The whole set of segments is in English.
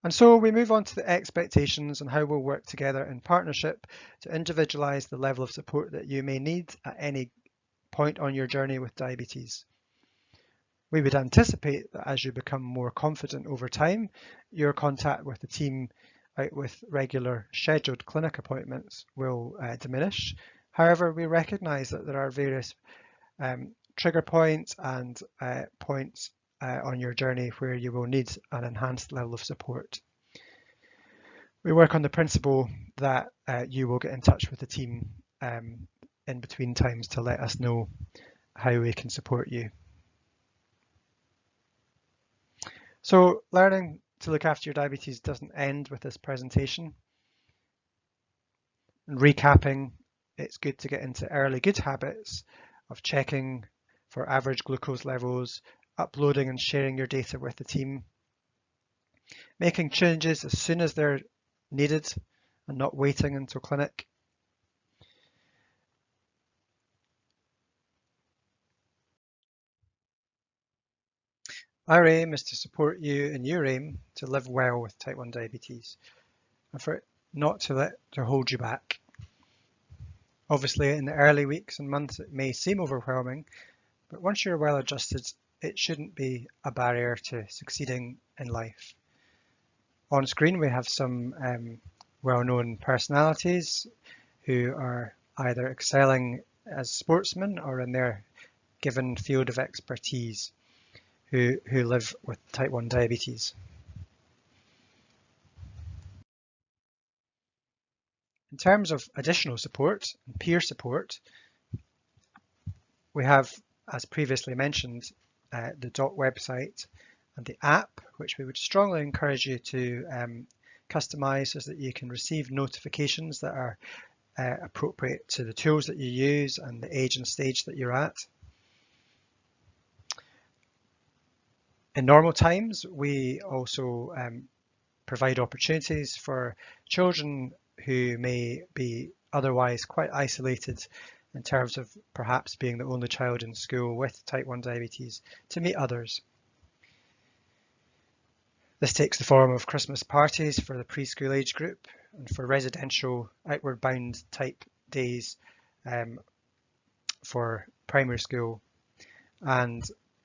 And so we move on to the expectations and how we'll work together in partnership to individualise the level of support that you may need at any point on your journey with diabetes. We would anticipate that as you become more confident over time, your contact with the team out with regular scheduled clinic appointments will diminish. However, we recognise that there are various trigger points and points on your journey where you will need an enhanced level of support. We work on the principle that you will get in touch with the team in between times to let us know how we can support you. So learning to look after your diabetes doesn't end with this presentation. And recapping, it's good to get into early good habits of checking for average glucose levels, uploading and sharing your data with the team, making changes as soon as they're needed and not waiting until clinic. Our aim is to support you in your aim to live well with type 1 diabetes and for it not to hold you back. Obviously, in the early weeks and months, it may seem overwhelming, but once you're well adjusted, it shouldn't be a barrier to succeeding in life. On screen, we have some well-known personalities who are either excelling as sportsmen or in their given field of expertise who live with type 1 diabetes. In terms of additional support and peer support, we have, as previously mentioned, the DOT website and the app, which we would strongly encourage you to customize so that you can receive notifications that are appropriate to the tools that you use and the age and stage that you're at. In normal times, we also provide opportunities for children who may be otherwise quite isolated in terms of perhaps being the only child in school with type 1 diabetes to meet others. This takes the form of Christmas parties for the preschool age group and for residential outward bound type days for primary school, and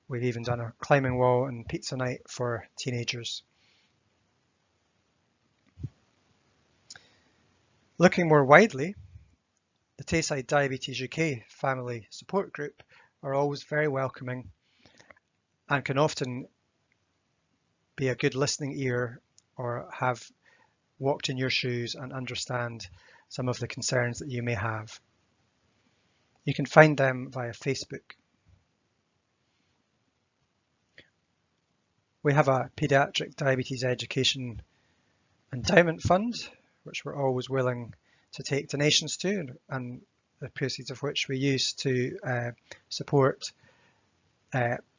we've even done a climbing wall and pizza night for teenagers. Looking more widely, the Tayside Diabetes UK family support group are always very welcoming and can often be a good listening ear or have walked in your shoes and understand some of the concerns that you may have. You can find them via Facebook. We have a Paediatric Diabetes Education Endowment Fund, which we're always willing to take donations to, and the proceeds of which we use to support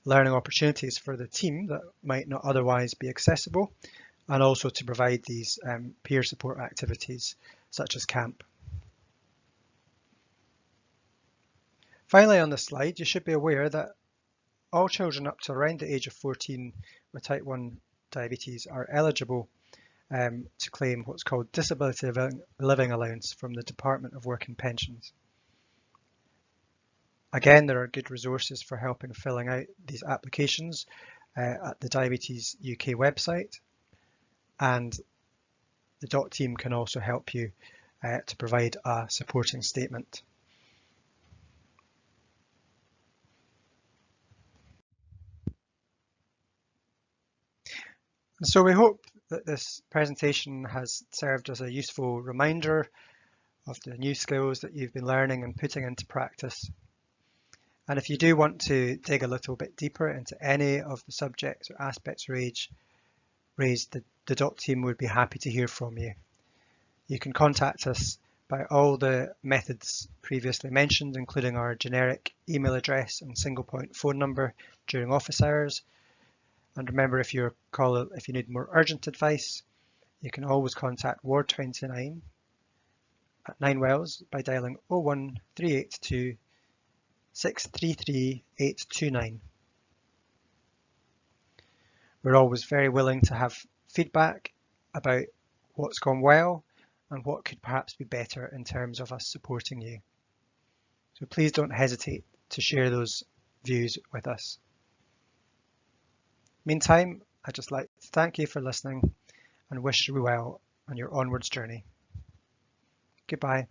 learning opportunities for the team that might not otherwise be accessible, and also to provide these peer support activities such as camp. Finally, on this slide, you should be aware that all children up to around the age of 14 with type 1 diabetes are eligible to claim what's called Disability Living Allowance from the Department of Work and Pensions. Again, there are good resources for helping filling out these applications at the Diabetes UK website, and the DOT team can also help you to provide a supporting statement. And so we hope that this presentation has served as a useful reminder of the new skills that you've been learning and putting into practice. And if you do want to dig a little bit deeper into any of the subjects or aspects raised, the DOT team would be happy to hear from you. You can contact us by all the methods previously mentioned, including our generic email address and single point phone number during office hours. And remember, if you need more urgent advice, you can always contact Ward 29 at Ninewells by dialing 01382 633 829. We're always very willing to have feedback about what's gone well and what could perhaps be better in terms of us supporting you. So please don't hesitate to share those views with us. Meantime, I'd just like to thank you for listening and wish you well on your onwards journey. Goodbye.